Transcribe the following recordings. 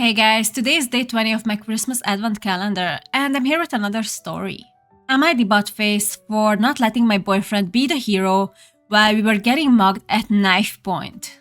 Hey guys, today is day 20 of my Christmas advent calendar, and I'm here with another story. Am I the buttface for not letting my boyfriend be the hero while we were getting mugged at knife point?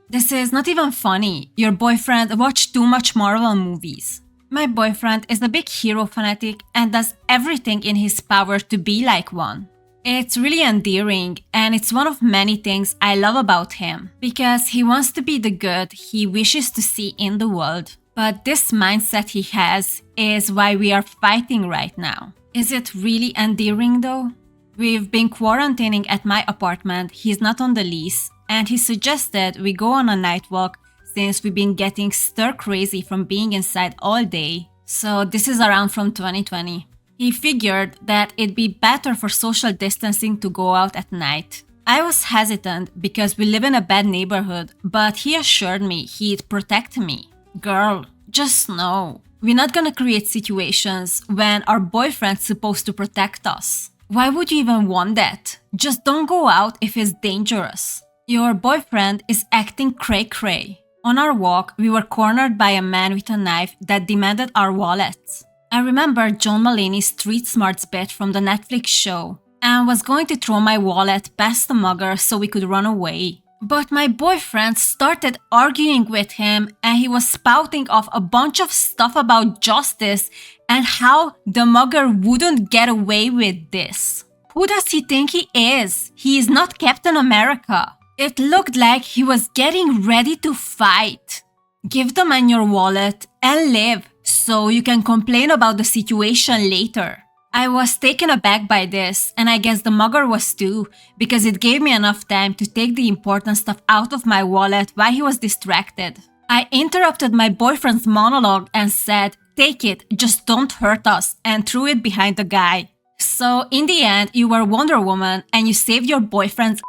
This is not even funny. Your boyfriend watched too much Marvel movies. My boyfriend is a big hero fanatic and does everything in his power to be like one. It's really endearing, and it's one of many things I love about him, because he wants to be the good he wishes to see in the world. But this mindset he has is why we are fighting right now. Is it really endearing though? We've been quarantining at my apartment, he's not on the lease, and he suggested we go on a night walk since we've been getting stir crazy from being inside all day. So this is around from 2020. He figured that it'd be better for social distancing to go out at night. I was hesitant because we live in a bad neighborhood, but he assured me he'd protect me. Girl, just know, we're not gonna create situations when our boyfriend's supposed to protect us. Why would you even want that? Just don't go out if it's dangerous. Your boyfriend is acting cray-cray. On our walk, we were cornered by a man with a knife that demanded our wallets. I remember John Mulaney's Street Smarts bit from the Netflix show and was going to throw my wallet past the mugger so we could run away. But my boyfriend started arguing with him and he was spouting off a bunch of stuff about justice and how the mugger wouldn't get away with this. Who does he think he is? He is not Captain America. It looked like he was getting ready to fight. Give the man your wallet and leave, so you can complain about the situation later. I was taken aback by this, and I guess the mugger was too, because it gave me enough time to take the important stuff out of my wallet while he was distracted. I interrupted my boyfriend's monologue and said, "Take it, just don't hurt us," and threw it behind the guy. So in the end, you were Wonder Woman and you saved your boyfriend's.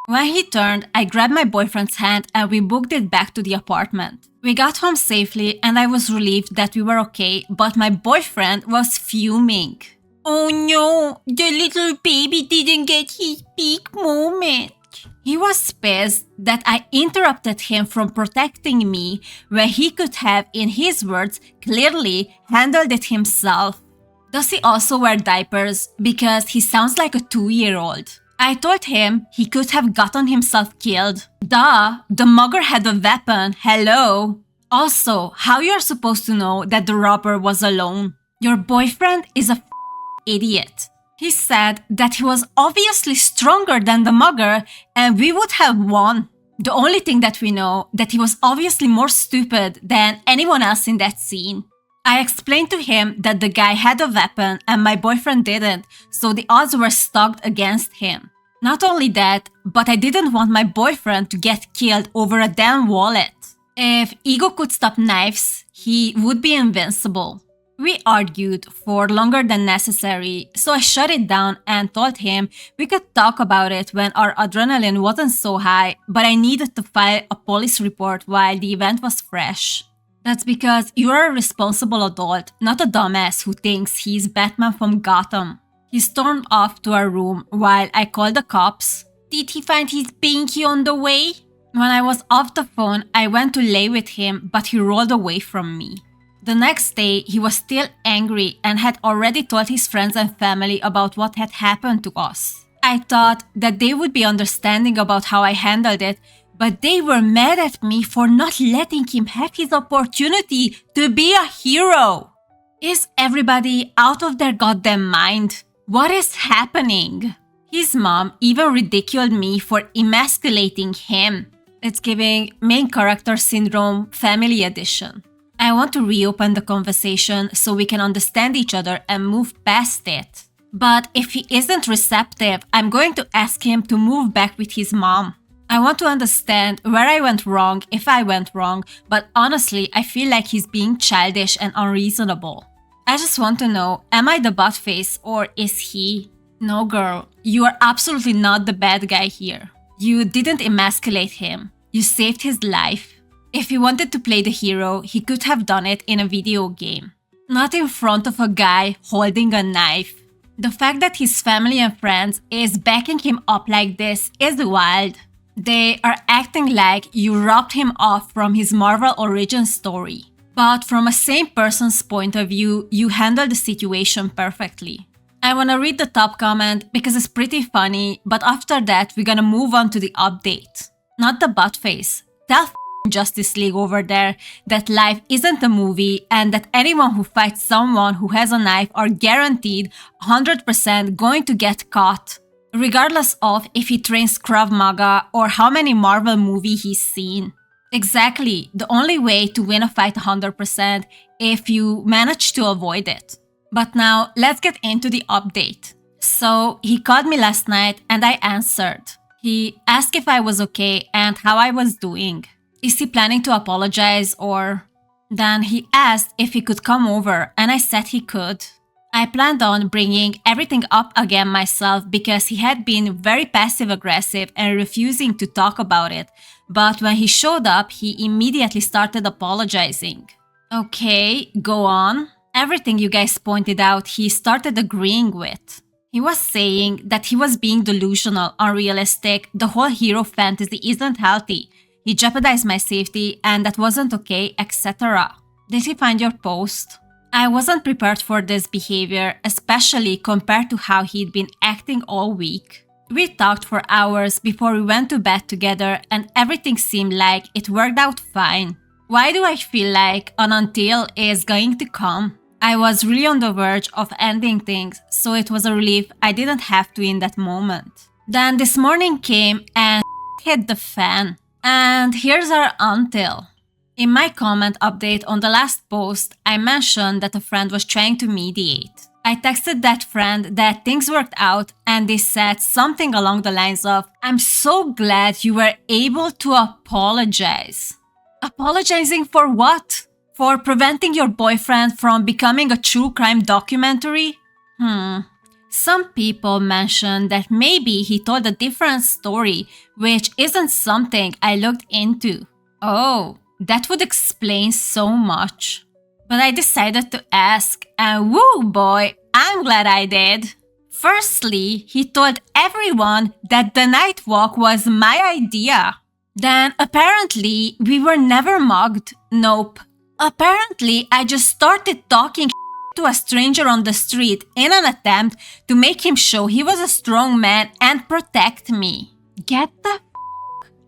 When he turned, I grabbed my boyfriend's hand and we booked it back to the apartment. We got home safely and I was relieved that we were okay, but my boyfriend was fuming. Oh no, the little baby didn't get his big moment. He was pissed that I interrupted him from protecting me when he could have, in his words, clearly handled it himself. Does he also wear diapers? Because he sounds like a 2-year-old. I told him he could have gotten himself killed. Duh, the mugger had a weapon, hello. Also, how you're supposed to know that the robber was alone? Your boyfriend is a idiot. He said that he was obviously stronger than the mugger and we would have won. The only thing that we know, that he was obviously more stupid than anyone else in that scene. I explained to him that the guy had a weapon and my boyfriend didn't, so the odds were stacked against him. Not only that, but I didn't want my boyfriend to get killed over a damn wallet. If ego could stop knives, he would be invincible. We argued for longer than necessary, so I shut it down and told him we could talk about it when our adrenaline wasn't so high, but I needed to file a police report while the event was fresh. That's because you're a responsible adult, not a dumbass who thinks he's Batman from Gotham. He stormed off to our room while I called the cops. Did he find his binky on the way? When I was off the phone, I went to lay with him, but he rolled away from me. The next day, he was still angry and had already told his friends and family about what had happened to us. I thought that they would be understanding about how I handled it, but they were mad at me for not letting him have his opportunity to be a hero. Is everybody out of their goddamn mind? What is happening? His mom even ridiculed me for emasculating him. It's giving main character syndrome family edition. I want to reopen the conversation so we can understand each other and move past it. But if he isn't receptive, I'm going to ask him to move back with his mom. I want to understand where I went wrong if I went wrong, but honestly, I feel like he's being childish and unreasonable. I just want to know, am I the buttface or is he? No girl, you are absolutely not the bad guy here. You didn't emasculate him. You saved his life. If he wanted to play the hero, he could have done it in a video game. Not in front of a guy holding a knife. The fact that his family and friends is backing him up like this is wild. They are acting like you robbed him off from his Marvel origin story. But from a same person's point of view, you handle the situation perfectly. I wanna read the top comment because it's pretty funny, but after that we're gonna move on to the update. Not the butt face. Tell Justice League over there that life isn't a movie and that anyone who fights someone who has a knife are guaranteed 100% going to get caught, regardless of if he trains Krav Maga or how many Marvel movies he's seen. Exactly, the only way to win a fight 100% if you manage to avoid it. But now, let's get into the update. So, he called me last night and I answered. He asked if I was okay and how I was doing. Is he planning to apologize or... Then he asked if he could come over and I said he could. I planned on bringing everything up again myself because he had been very passive-aggressive and refusing to talk about it. But when he showed up, he immediately started apologizing. Okay, go on. Everything you guys pointed out, he started agreeing with. He was saying that he was being delusional, unrealistic, the whole hero fantasy isn't healthy, he jeopardized my safety and that wasn't okay, etc. Did he find your post? I wasn't prepared for this behavior, especially compared to how he'd been acting all week. We talked for hours before we went to bed together and everything seemed like it worked out fine. Why do I feel like an until is going to come? I was really on the verge of ending things, so it was a relief I didn't have to in that moment. Then this morning came and hit the fan. And here's our until. In my comment update on the last post, I mentioned that a friend was trying to mediate. I texted that friend that things worked out and they said something along the lines of, "I'm so glad you were able to apologize." Apologizing for what? For preventing your boyfriend from becoming a true crime documentary? Some people mentioned that maybe he told a different story, which isn't something I looked into. Oh, that would explain so much. But I decided to ask, and woo boy, I'm glad I did. Firstly, he told everyone that the night walk was my idea. Then apparently we were never mugged. Nope. Apparently, I just started talking to a stranger on the street in an attempt to make him show he was a strong man and protect me. Get the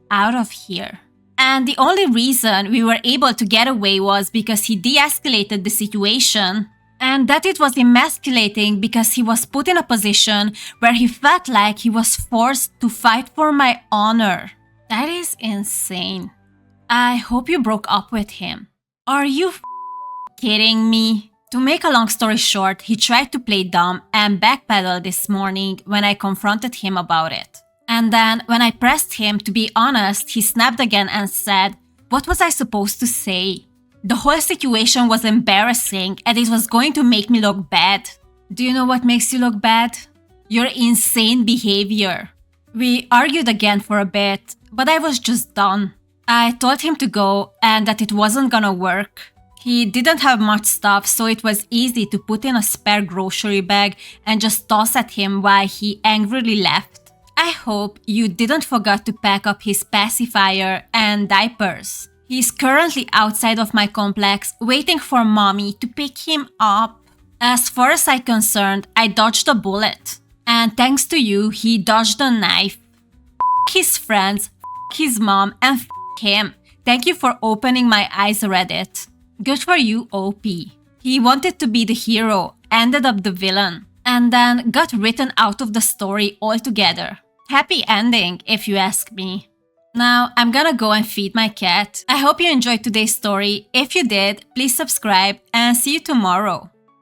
out of here. And the only reason we were able to get away was because he de-escalated the situation, and that it was emasculating because he was put in a position where he felt like he was forced to fight for my honor. That is insane. I hope you broke up with him. Are you kidding me? To make a long story short, he tried to play dumb and backpedal this morning when I confronted him about it. And then when I pressed him to be honest, he snapped again and said, "What was I supposed to say?" The whole situation was embarrassing and it was going to make me look bad. Do you know what makes you look bad? Your insane behavior. We argued again for a bit, but I was just done. I told him to go and that it wasn't gonna work. He didn't have much stuff, so it was easy to put in a spare grocery bag and just toss at him while he angrily left. I hope you didn't forget to pack up his pacifier and diapers. He's currently outside of my complex waiting for mommy to pick him up. As far as I'm concerned, I dodged a bullet. And thanks to you, he dodged a knife. His friends, his mom, and him. Thank you for opening my eyes, Reddit. Good for you, OP. He wanted to be the hero, ended up the villain, and then got written out of the story altogether. Happy ending, if you ask me. Now, I'm gonna go and feed my cat. I hope you enjoyed today's story. If you did, please subscribe and see you tomorrow.